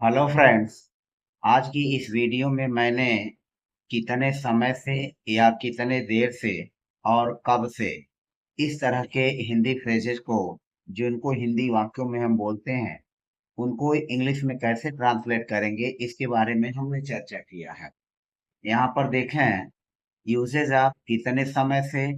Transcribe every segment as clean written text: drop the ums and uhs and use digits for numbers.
Hello friends. आज की इस वीडियो में मैंने कितने समय से या कितने देर से और कब से इस तरह के हिंदी फ्रेजेस को जिनको हिंदी वाक्यों में हम बोलते हैं उनको इंग्लिश में कैसे ट्रांसलेट करेंगे इसके बारे में हमने चर्चा किया है। यहाँ पर देखें, यूसेज आप कितने समय से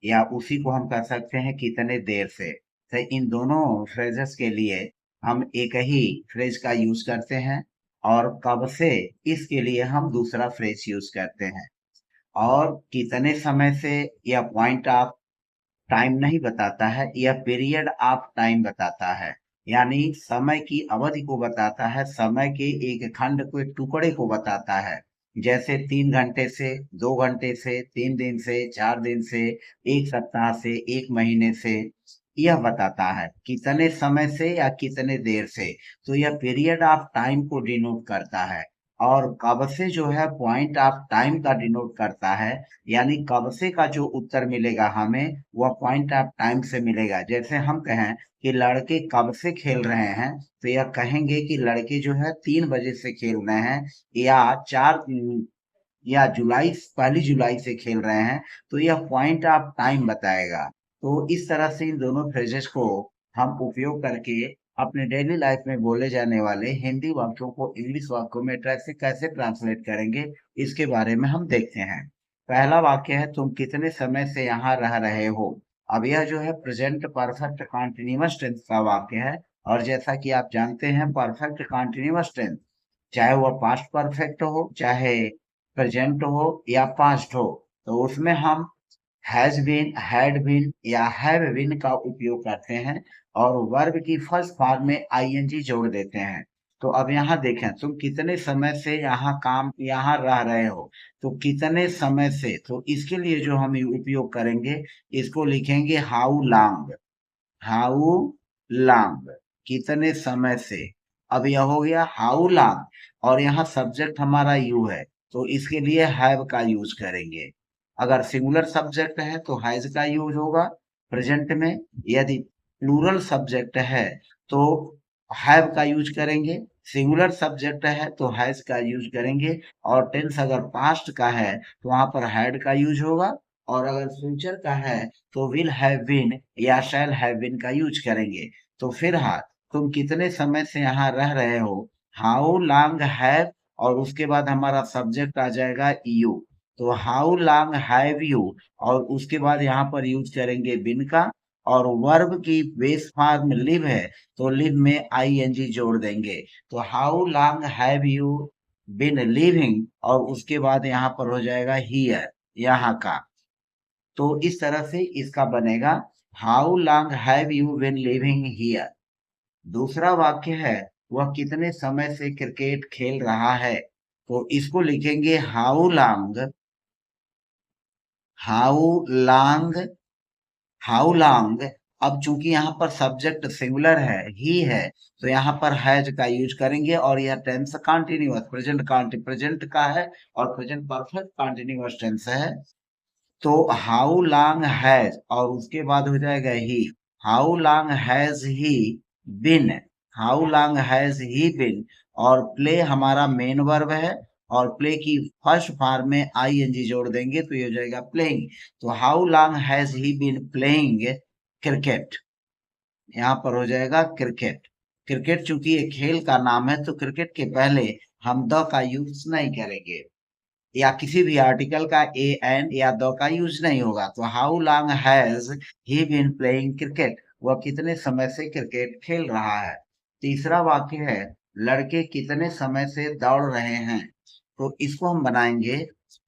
या उसी को हम कह सकते हैं कितने देर से। तो इन दोनों फ्रेजेस के लिए हम एक ही फ्रेज का यूज करते हैं और कब से इसके लिए हम दूसरा फ्रेज यूज करते हैं। और कितने समय से यह पॉइंट ऑफ टाइम नहीं बताता है, यह पीरियड ऑफ टाइम बताता है। यानी समय की अवधि को बताता है, समय के एक खंड को, एक टुकड़े को बताता है। जैसे 3 घंटे से, 2 घंटे से, 3 दिन से, 4 दिन से, एक सप्ताह से, एक महीने से, यह बताता है कितने समय से या कितने देर से। तो यह पीरियड ऑफ टाइम को डिनोट करता है। और कब से जो है पॉइंट ऑफ टाइम का डिनोट करता है। यानी कब से का जो उत्तर मिलेगा हमें वह पॉइंट ऑफ टाइम से मिलेगा। जैसे हम कहें कि लड़के कब से खेल रहे हैं, तो यह कहेंगे कि लड़के जो है 3 बजे से खेल रहे हैं, या या जुलाई, 1 जुलाई से खेल रहे हैं। तो यह पॉइंट ऑफ टाइम बताएगा। तो इस तरह से इन दोनों फ्रेजेस को हम उपयोग करके अपने डेली लाइफ में बोले जाने वाले हिंदी वाक्यों को इंग्लिश वाक्यों में कैसे कैसे ट्रांसलेट करेंगे, इसके बारे में हम देखते हैं। पहला वाक्य है, तुम कितने समय से यहाँ रह रहे हो। अब यह जो है प्रेजेंट परफेक्ट कॉन्टिन्यूअस टेंस का वाक्य है। और जैसा कि आप जानते हैं, परफेक्ट कॉन्टिन्यूअस टेंस चाहे वह पास्ट परफेक्ट हो, चाहे प्रेजेंट हो या पास्ट हो, तो उसमें हम हैज बीन, हैड बीन या हैव बीन का उपयोग करते हैं और वर्ब की फर्स्ट फॉर्म में आईएनजी जोड़ देते हैं। तो अब यहाँ देखें, तुम कितने समय से यहाँ रह रहे हो। तो कितने समय से, तो इसके लिए जो हम उपयोग करेंगे, इसको लिखेंगे हाउ लॉन्ग। हाउ लॉन्ग, कितने समय से। अब यह हो गया हाउ लॉन्ग, और यहाँ सब्जेक्ट हमारा यू है, तो इसके लिए हैव का यूज करेंगे। अगर सिंगुलर सब्जेक्ट है तो हैज का यूज होगा प्रेजेंट में। यदि प्लूरल सब्जेक्ट है तो हैव का यूज करेंगे। सिंगुलर सब्जेक्ट है तो हैज का यूज करेंगे। और टेंस अगर पास्ट का है तो वहां पर हैड का यूज होगा। और अगर फ्यूचर का है तो विल हैव बीन या शैल हैव बीन का यूज करेंगे। तो फिर हाँ, तुम कितने समय से यहाँ रह रहे हो, हाउ लॉन्ग हैव, और उसके बाद हमारा सब्जेक्ट आ जाएगा यू। तो हाउ लॉन्ग हैव यू, और उसके बाद यहाँ पर यूज करेंगे बिन का। और वर्ब की बेस फॉर्म लिव है, तो लिव में आईएनजी जोड़ देंगे। तो how long have you been living, और उसके बाद यहाँ पर हो जाएगा हियर, यहाँ का। तो इस तरह से इसका बनेगा, how long have you been living here. दूसरा वाक्य है, वह कितने समय से क्रिकेट खेल रहा है। तो इसको लिखेंगे how long, how long, how long. अब चूंकि यहाँ पर सब्जेक्ट सिंगुलर है, ही है, तो यहाँ पर हैज का यूज करेंगे। और यह टेंस कंटिन्यूअस प्रेजेंट का है, और प्रेजेंट परफेक्ट कंटिन्यूअस टेंस है। तो हाउ लॉन्ग हैज, और उसके बाद हो जाएगा ही। How long has he been, how long has he been. और प्ले हमारा मेन वर्ब है, और प्ले की फर्स्ट फॉर्म में आईएनजी जोड़ देंगे तो ये हो जाएगा प्लेइंग। तो how long has he been playing cricket, यहाँ पर हो जाएगा क्रिकेट। क्रिकेट चूंकि एक खेल का नाम है, तो क्रिकेट के पहले हम द का यूज नहीं करेंगे, या किसी भी आर्टिकल का ए एन या द का यूज नहीं होगा। तो how long has he been playing cricket, वह कितने समय से क्रिकेट खेल रहा है। तीसरा वाक्य है, लड़के कितने समय से दौड़ रहे हैं। तो इसको हम बनाएंगे,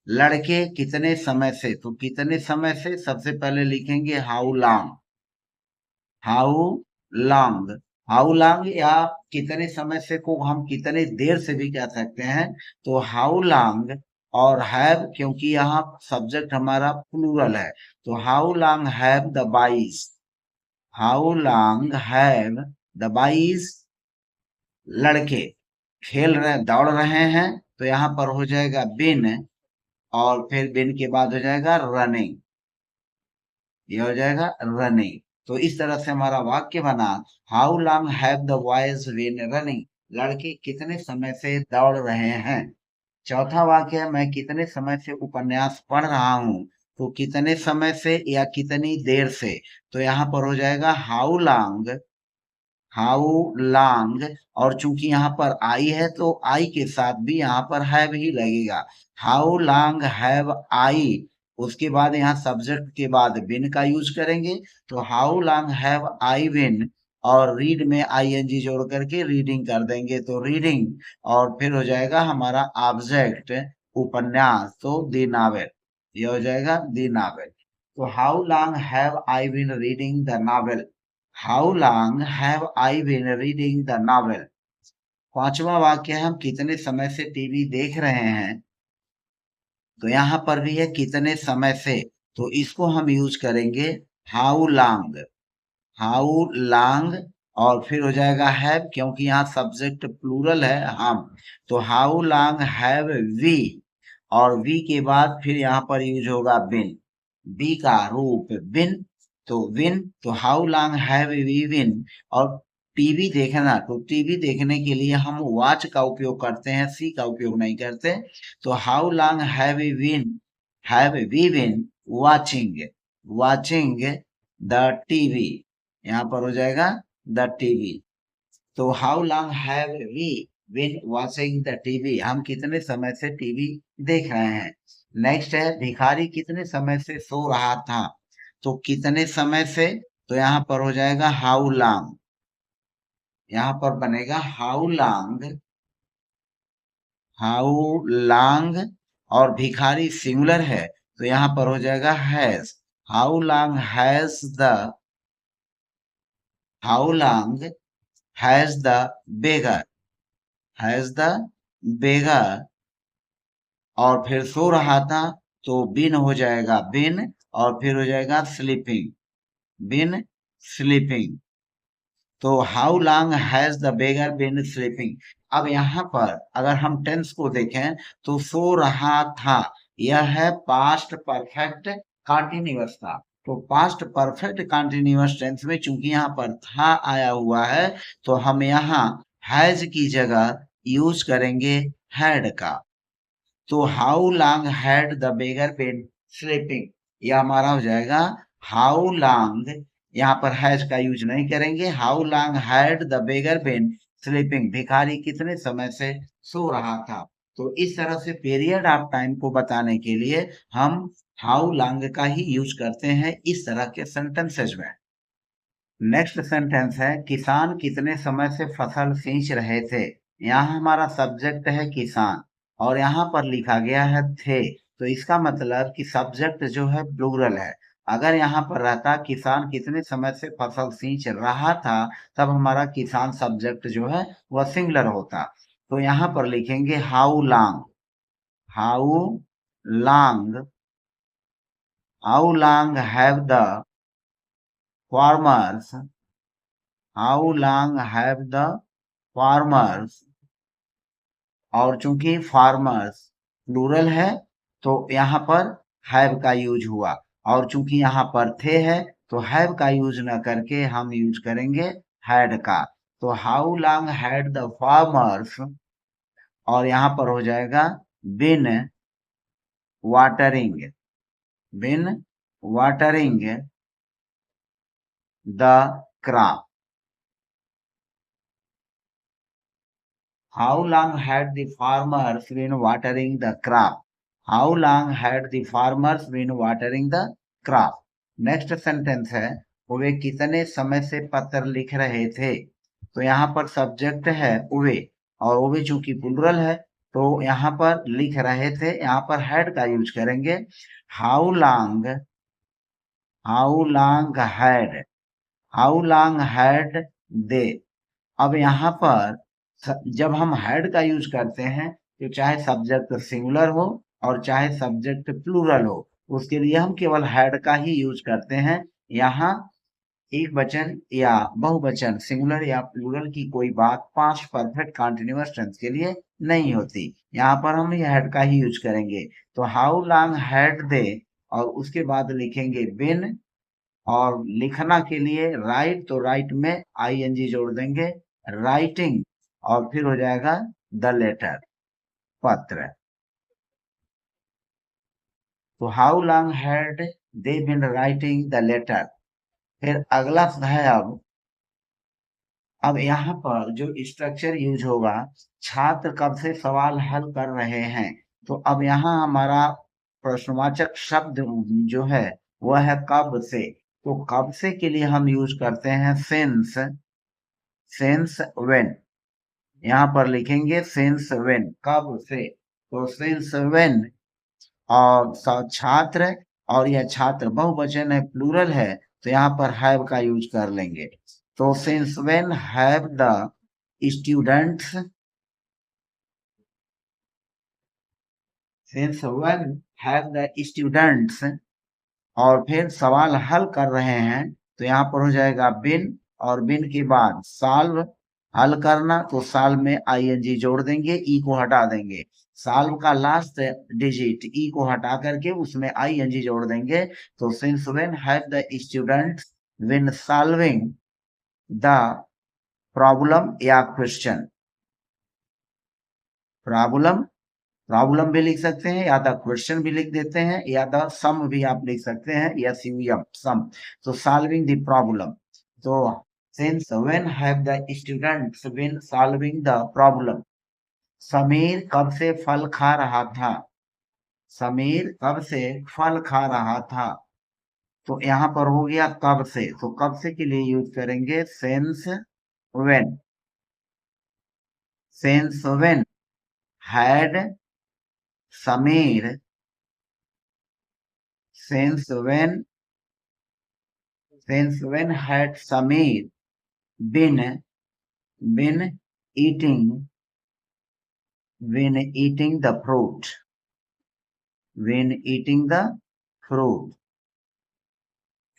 लड़के कितने समय से। तो कितने समय से सबसे पहले लिखेंगे how long, how long, how long, या कितने समय से को हम कितने देर से भी कह सकते हैं। तो हाउ लॉन्ग, और हैव क्योंकि यहाँ सब्जेक्ट हमारा प्लूरल है, तो how long have the boys, how long have the boys लड़के खेल रहे, दौड़ रहे हैं। तो यहाँ पर हो जाएगा बिन, और फिर बिन के बाद हो जाएगा रनिंग, ये हो जाएगा रनिंग। तो इस तरह से हमारा वाक्य बना, how long have the boys been running. लड़के कितने समय से दौड़ रहे हैं। चौथा वाक्य है, मैं कितने समय से उपन्यास पढ़ रहा हूँ। तो कितने समय से या कितनी देर से, तो यहाँ पर हो जाएगा हाउ लॉन्ग। और चूंकि यहाँ पर आई है तो आई के साथ भी यहाँ पर हैव ही लगेगा। हाउ लॉन्ग हैव आई, उसके बाद यहाँ सब्जेक्ट के बाद बिन का यूज करेंगे। तो हाउ लॉन्ग हैव आई बिन, और रीड में आईएनजी जोड़ करके रीडिंग कर देंगे तो रीडिंग। और फिर हो जाएगा हमारा ऑब्जेक्ट उपन्यास, तो दी नावेल। ये हो जाएगा दी नावेल। तो how long have I been reading the novel. How long have I been reading the novel. पांचवा वाक्य है, हम कितने समय से टीवी देख रहे हैं। तो यहाँ पर भी है कितने समय से, तो इसको हम यूज करेंगे हाउ लॉन्ग। हाउ लॉन्ग, और फिर हो जाएगा हैव, क्योंकि यहाँ सब्जेक्ट प्लूरल है हम। तो हाउ लॉन्ग हैव वी, और वी के बाद फिर यहाँ पर यूज होगा बिन, बी का रूप बिन। तो विन, तो how long have we been. और टीवी देखना, तो टीवी देखने के लिए हम वॉच का उपयोग करते हैं, सी का उपयोग नहीं करते। तो how long have we been watching the TV. यहाँ पर हो जाएगा द टीवी। तो how long have we been watching the TV, हम कितने समय से टीवी देख रहे हैं। नेक्स्ट है, भिखारी कितने समय से सो रहा था। तो कितने समय से, तो यहाँ पर हो जाएगा हाउ लॉन्ग। यहाँ पर बनेगा हाउ लॉन्ग, और भिखारी सिंगुलर है तो यहाँ पर हो जाएगा has. How long how long has the beggar, has the बेगर। और फिर सो रहा था, तो बिन हो जाएगा बिन, और फिर हो जाएगा बिन स्लीपिंग। तो how long has the beggar been sleeping. अब यहाँ पर अगर हम टेंस को देखें तो सो रहा था, यह है पास्ट परफेक्ट कंटिन्यूअस था। तो पास्ट परफेक्ट कंटिन्यूअस टेंस में चूंकि यहाँ पर था आया हुआ है, तो हम यहाँ हैज की जगह यूज करेंगे हैड का। तो how long had the beggar been sleeping, यह हमारा हो जाएगा हाउ लॉन्ग। यहाँ पर हैज का यूज नहीं करेंगे। How long had the beggar been sleeping, भिखारी कितने समय से सो रहा था। तो इस तरह से पीरियड ऑफ टाइम को बताने के लिए हम हाउ लॉन्ग का ही यूज करते हैं इस तरह के सेंटेंसेज में। नेक्स्ट सेंटेंस है, किसान कितने समय से फसल सींच रहे थे। यहाँ हमारा सब्जेक्ट है किसान, और यहाँ पर लिखा गया है थे, तो इसका मतलब कि सब्जेक्ट जो है प्लूरल है। अगर यहाँ पर रहता किसान कितने समय से फसल सींच रहा था, तब हमारा किसान सब्जेक्ट जो है वह सिंगुलर होता। तो यहाँ पर लिखेंगे how long how long have the farmers how long have the farmers. और चूंकि फार्मर्स प्लूरल है, तो यहाँ पर हैव का यूज हुआ। और चूंकि यहाँ पर थे है, तो हैव का यूज न करके हम यूज करेंगे हैड का। तो how long had the farmers, और यहाँ पर हो जाएगा been watering been watering the crop. How long had the farmers been watering the crop? How long had the farmers been watering the crop? Next sentence है, वे कितने समय से पत्र लिख रहे थे। तो यहाँ पर सब्जेक्ट है वे, और वे चूंकि प्लूरल है, तो यहाँ पर लिख रहे थे, यहाँ पर हैड का यूज करेंगे। How long had how long had दे। अब यहाँ पर जब हम हैड का यूज करते हैं, तो चाहे सब्जेक्ट सिंगुलर हो और चाहे सब्जेक्ट प्लूरल हो, उसके लिए हम केवल हैड का ही यूज करते हैं। यहाँ एक वचन या बहुवचन सिंगुलर या प्लूरल की कोई बात पास्ट परफेक्ट कंटीन्यूअस टेंस के लिए नहीं होती। यहाँ पर हम हैड का ही यूज करेंगे। तो हाउ लॉन्ग हैड दे, और उसके बाद लिखेंगे बिन, और लिखना के लिए राइट, तो राइट में आईएनजी जोड़ देंगे राइटिंग। और फिर हो जाएगा द लेटर, पत्र। तो how long had they been writing the letter. फिर अगला है अब यहाँ पर जो स्ट्रक्चर यूज होगा, छात्र कब से सवाल हल कर रहे हैं। तो अब यहाँ हमारा प्रश्नवाचक शब्द जो है वह है कब से। तो कब से के लिए हम यूज करते हैं सिंस। सिंस व्हेन, यहाँ पर लिखेंगे सिंस व्हेन, कब से। तो सिंस व्हेन, और छात्र, और यह छात्र बहुवचन है, प्लूरल है, तो यहाँ पर हैव का यूज कर लेंगे। तो since when have the students, since when have the students, और फिर सवाल हल कर रहे हैं, तो यहाँ पर हो जाएगा बिन, और बिन के बाद सॉल्व, हल करना, तो सॉल्व में आईएनजी जोड़ देंगे, ई को हटा देंगे। सॉल्व का लास्ट डिजिट ई को हटा करके उसमें आईएनजी जोड़ देंगे। तो since when have the students been solving the problem या क्वेश्चन। प्रॉब्लम, प्रॉब्लम भी लिख सकते हैं, या द क्वेश्चन भी लिख देते हैं, या द सम भी आप लिख सकते हैं, या SUM, सम। तो सॉल्विंग द प्रॉब्लम। तो since when have the students been solving the problem. Sameer कब से फल खा रहा था। समीर कब से फल खा रहा था। तो यहाँ पर हो गया कब से, तो कब से के लिए यूज करेंगे since when. Since when had Sameer, since when had Samir been eating, when eating the fruit, when eating the fruit,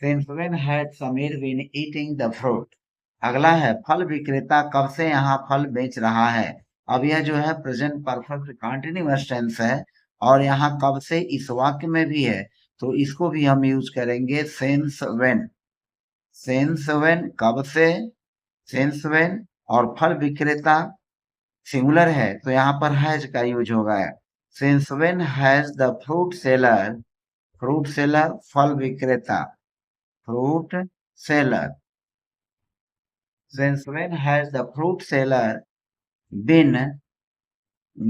since when had Samir been eating the fruit। अगला है फल विक्रेता कब से यहाँ फल बेच रहा है। अब यह जो है प्रेजेंट परफेक्ट कंटीन्यूअस टेंस है, और यहाँ कब से इस वाक्य में भी है, तो इसको भी हम यूज करेंगे सिंस व्हेन। सिंस व्हेन कब से, सिंस व्हेन, और फल विक्रेता सिंगुलर है, तो यहाँ पर हैज का यूज होगा। Since when has the fruit seller, fruit seller फल विक्रेता, fruit seller, since when has the fruit seller been,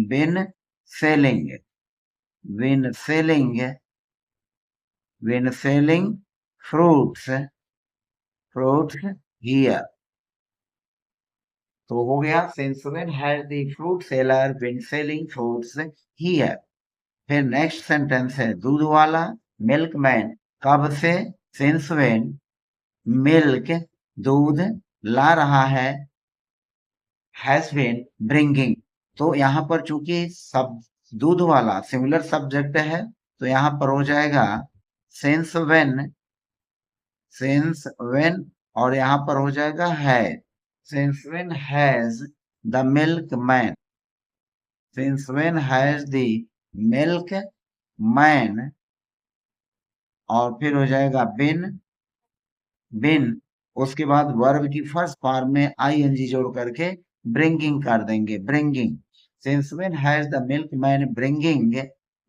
been selling, been selling, been selling fruits, fruits here. तो हो गया since when has the fruit seller been selling fruits here. फिर next sentence है दूध वाला, milkman कब से, since when milk, दूध ला रहा है, हैज बीन ब्रिंगिंग। तो यहाँ पर चूंकि सब दूध वाला सिंगुलर सब्जेक्ट है, तो यहाँ पर हो जाएगा सिंस व्हेन, सिंस व्हेन, और यहाँ पर हो जाएगा है, since when has the milk man, since when has the milk man, और फिर हो जाएगा बिन, बिन, उसके बाद वर्ब की फर्स्ट फॉर्म में आईएनजी जोड़ करके ब्रिंगिंग कर देंगे, bringing. Since when has the milk man bringing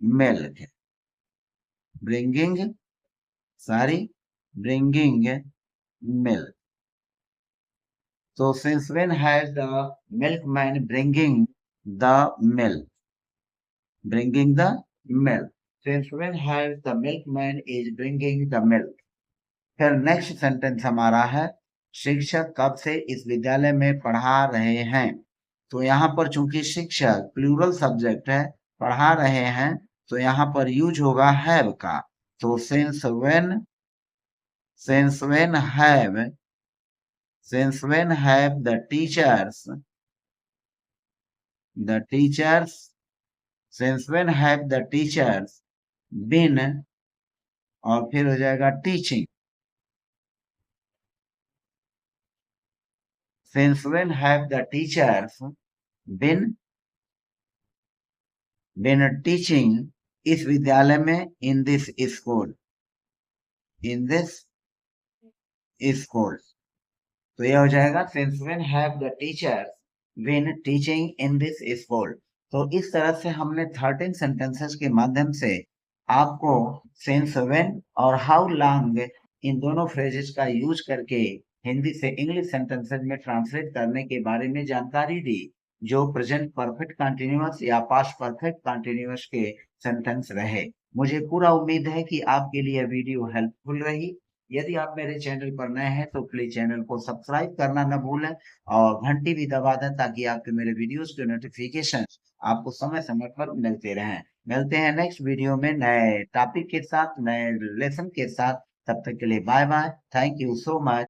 milk, bringing, sorry, bringing milk. So since when has the milkman bringing the milk? Bringing the milk. Since when has the milkman is bringing the milk? फिर next sentence हमारा है शिक्षक कब से इस विद्यालय में पढ़ा रहे हैं। तो यहाँ पर चूंकि शिक्षक प्लूरल सब्जेक्ट है, पढ़ा रहे हैं, तो यहाँ पर यूज होगा हैव का। तो since when, since when have, since when have the teachers, the teachers, since when have the teachers been, और फिर हो जाएगा teaching. Since when have the teachers been, been teaching इस विद्यालय में, in this school, in this school। तो यह हो जाएगा since when have the teachers when teaching in this school। तो इस तरह से हमने 13 सेंटेंसेस के माध्यम से आपको सिंस व्हेन और हाउ लॉन्ग इन दोनों फ्रेजेस का यूज करके हिंदी से इंग्लिश सेंटेंसेस में ट्रांसलेट करने के बारे में जानकारी दी, जो प्रेजेंट परफेक्ट कंटिन्यूअस या पास्ट परफेक्ट कंटिन्यूअस के सेंटेंस रहे। मुझे पूरा उम्मीद है कि आपके लिए वीडियो हेल्पफुल रही। यदि आप मेरे चैनल पर नए हैं तो प्लीज चैनल को सब्सक्राइब करना न भूलें और घंटी भी दबा दें, ताकि आपके मेरे वीडियोस के नोटिफिकेशन आपको समय समय पर मिलते रहें। मिलते हैं नेक्स्ट वीडियो में नए टॉपिक के साथ, नए लेसन के साथ। तब तक के लिए bye bye. Thank you so much.